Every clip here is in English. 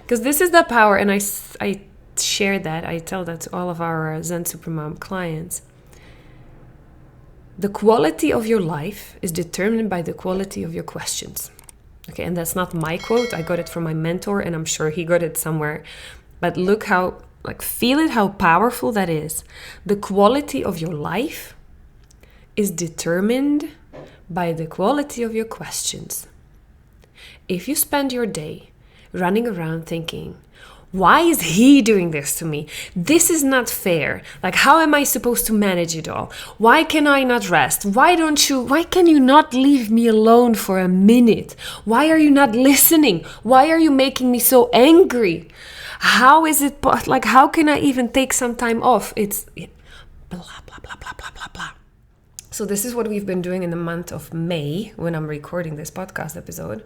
Because this is the power, and I share that, I tell that to all of our Zen Supermom clients. The quality of your life is determined by the quality of your questions. Okay, and that's not my quote. I got it from my mentor, and I'm sure he got it somewhere. But look how, feel it, how powerful that is. The quality of your life is determined by the quality of your questions. If you spend your day running around thinking, why is he doing this to me? This is not fair. How am I supposed to manage it all? Why can I not rest? Why can you not leave me alone for a minute? Why are you not listening? Why are you making me so angry? How is it, how can I even take some time off? It's blah, blah, blah, blah, blah, blah, blah. So this is what we've been doing in the month of May when I'm recording this podcast episode.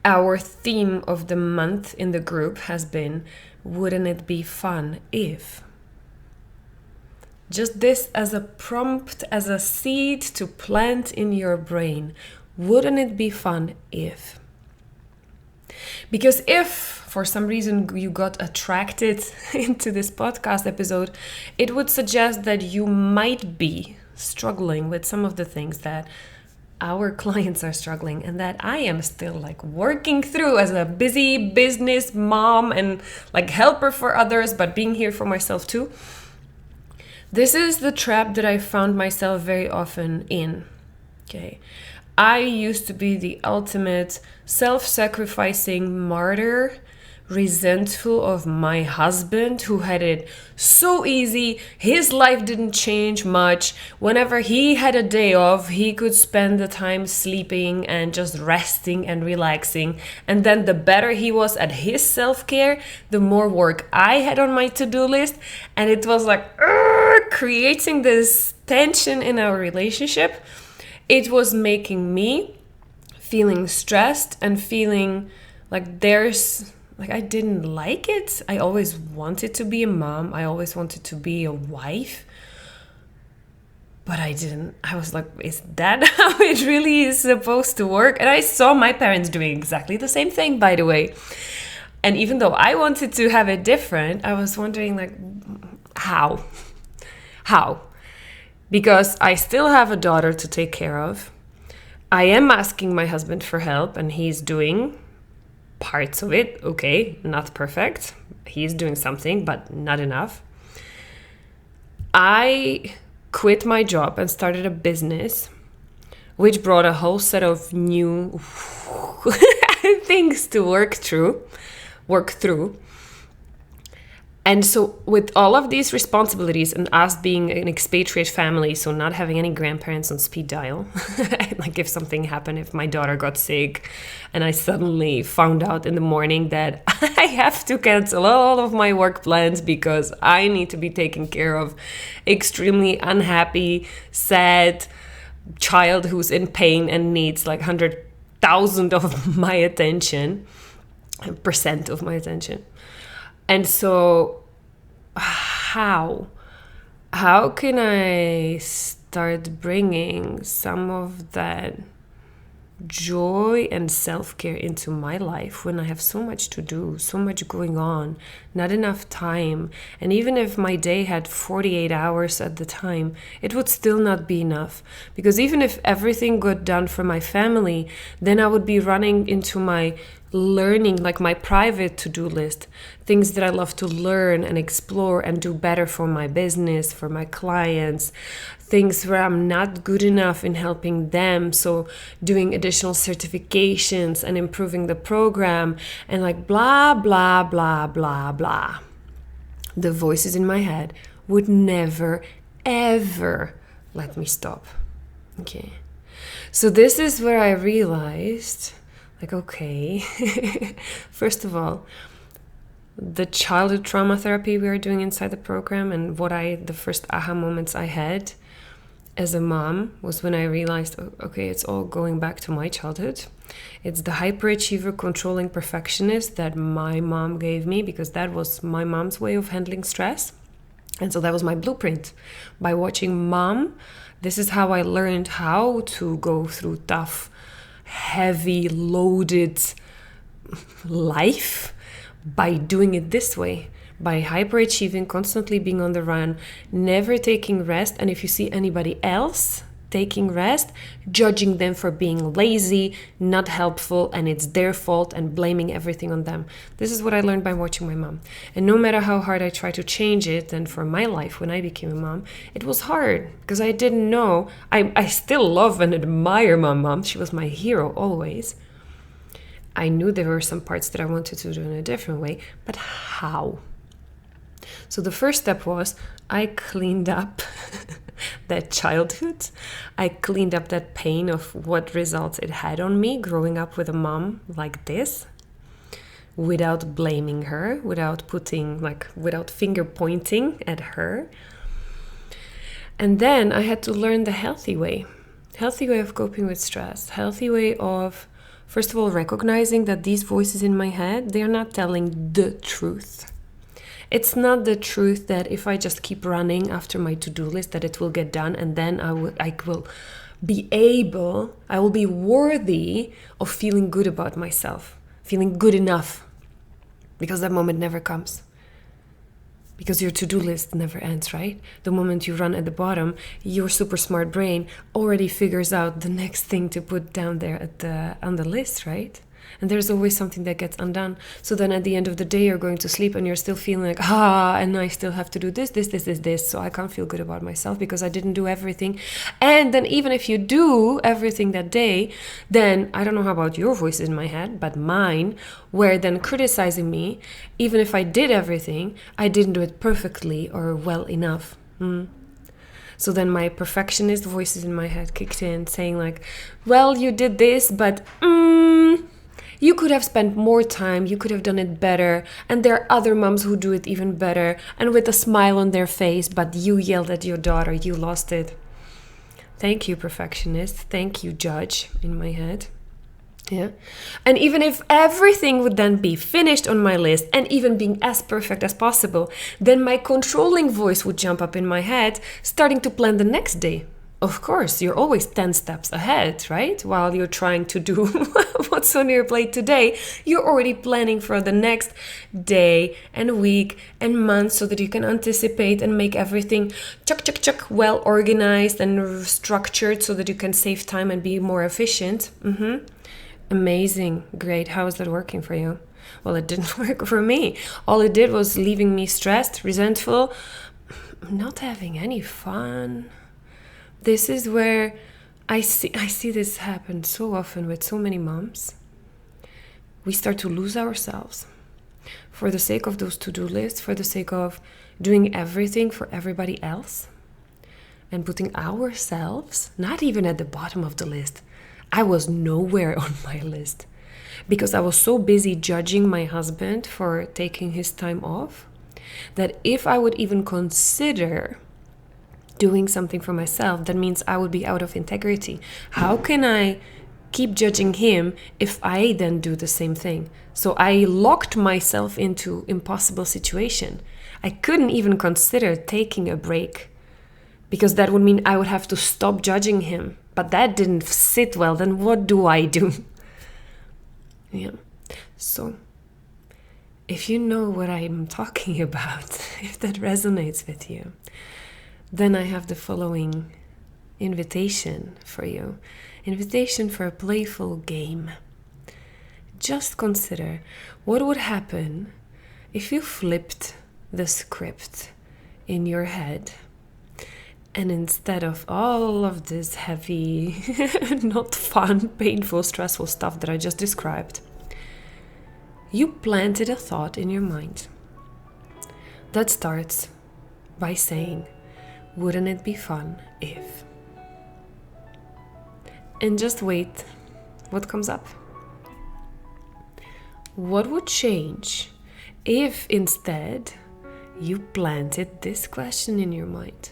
Our theme of the month in the group has been, wouldn't it be fun if? Just this as a prompt, as a seed to plant in your brain. Wouldn't it be fun if? Because if for some reason you got attracted into this podcast episode, it would suggest that you might be struggling with some of the things that our clients are struggling and that I am still working through as a busy business mom and helper for others, but being here for myself too. This is the trap that I found myself very often in. Okay. I used to be the ultimate self-sacrificing martyr, resentful of my husband who had it so easy. His life didn't change much. Whenever he had a day off, he could spend the time sleeping and just resting and relaxing. And then the better he was at his self-care, the more work I had on my to-do list. And it was creating this tension in our relationship. It was making me feeling stressed and feeling I didn't like it. I always wanted to be a mom. I always wanted to be a wife. But I didn't. I was is that how it really is supposed to work? And I saw my parents doing exactly the same thing, by the way. And even though I wanted to have it different, I was wondering how? How? Because I still have a daughter to take care of. I am asking my husband for help, and he's doing parts of it. Okay, not perfect. He's doing something, but not enough. I quit my job and started a business, which brought a whole set of new things to work through. And so with all of these responsibilities and us being an expatriate family, so not having any grandparents on speed dial, if something happened, if my daughter got sick and I suddenly found out in the morning that I have to cancel all of my work plans because I need to be taken care of extremely unhappy, sad child who's in pain and needs 100,000 of my attention, percent of my attention. And so how can I start bringing some of that joy and self-care into my life when I have so much to do, so much going on, not enough time? And even if my day had 48 hours at the time, it would still not be enough. Because even if everything got done for my family, then I would be running into my learning, my private to-do list, things that I love to learn and explore and do better for my business, for my clients, things where I'm not good enough in helping them. So doing additional certifications and improving the program and blah, blah, blah, blah, blah. The voices in my head would never, ever let me stop. Okay. So this is where I realized, okay, first of all, the childhood trauma therapy we are doing inside the program and the first aha moments I had as a mom was when I realized, okay, it's all going back to my childhood. It's the hyperachiever, controlling perfectionist that my mom gave me because that was my mom's way of handling stress. And so that was my blueprint. By watching mom, this is how I learned how to go through tough, heavy, loaded life by doing it this way, by hyperachieving, constantly being on the run, never taking rest. And if you see anybody else taking rest, judging them for being lazy, not helpful, and it's their fault, and blaming everything on them. This is what I learned by watching my mom. And no matter how hard I try to change it, and for my life when I became a mom, it was hard because I didn't know. I still love and admire my mom. She was my hero always. I knew there were some parts that I wanted to do in a different way, but how? So the first step was I cleaned up that childhood. I cleaned up that pain of what results it had on me growing up with a mom like this, without blaming her, without finger pointing at her. And then I had to learn the healthy way of coping with stress, healthy way of, first of all, recognizing that these voices in my head, they're not telling the truth. It's not the truth that if I just keep running after my to-do list that it will get done, and then I will be worthy of feeling good about myself, feeling good enough, because that moment never comes. Because your to-do list never ends, right? The moment you run at the bottom, your super smart brain already figures out the next thing to put down there on the list, right? And there's always something that gets undone. So then at the end of the day, you're going to sleep and you're still feeling like, and I still have to do this. So I can't feel good about myself because I didn't do everything. And then even if you do everything that day, then I don't know how about your voices in my head, but mine were then criticizing me. Even if I did everything, I didn't do it perfectly or well enough. So then my perfectionist voices in my head kicked in saying like, well, you did this, but you could have spent more time, you could have done it better, and there are other moms who do it even better, and with a smile on their face, but you yelled at your daughter, you lost it. Thank you, perfectionist. Thank you, judge, in my head. Yeah. And even if everything would then be finished on my list and even being as perfect as possible, then my controlling voice would jump up in my head, starting to plan the next day. Of course, you're always 10 steps ahead, right? While you're trying to do what's on your plate today, you're already planning for the next day and week and month so that you can anticipate and make everything well organized and structured so that you can save time and be more efficient. Amazing. Great. How is that working for you? Well, it didn't work for me. All it did was leaving me stressed, resentful, not having any fun. This is where I see this happen so often with so many moms. We start to lose ourselves for the sake of those to-do lists, for the sake of doing everything for everybody else and putting ourselves not even at the bottom of the list. I was nowhere on my list because I was so busy judging my husband for taking his time off that if I would even consider doing something for myself, that means I would be out of integrity. How can I keep judging him if I then do the same thing? So I locked myself into impossible situation. I couldn't even consider taking a break because that would mean I would have to stop judging him. But that didn't sit well. Then what do I do? Yeah. So if you know what I'm talking about, if that resonates with you, then I have the following invitation for you. Invitation for a playful game. Just consider what would happen if you flipped the script in your head and instead of all of this heavy, not fun, painful, stressful stuff that I just described, you planted a thought in your mind that starts by saying, wouldn't it be fun if? And just wait what comes up. What would change if instead you planted this question in your mind?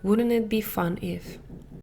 Wouldn't it be fun if?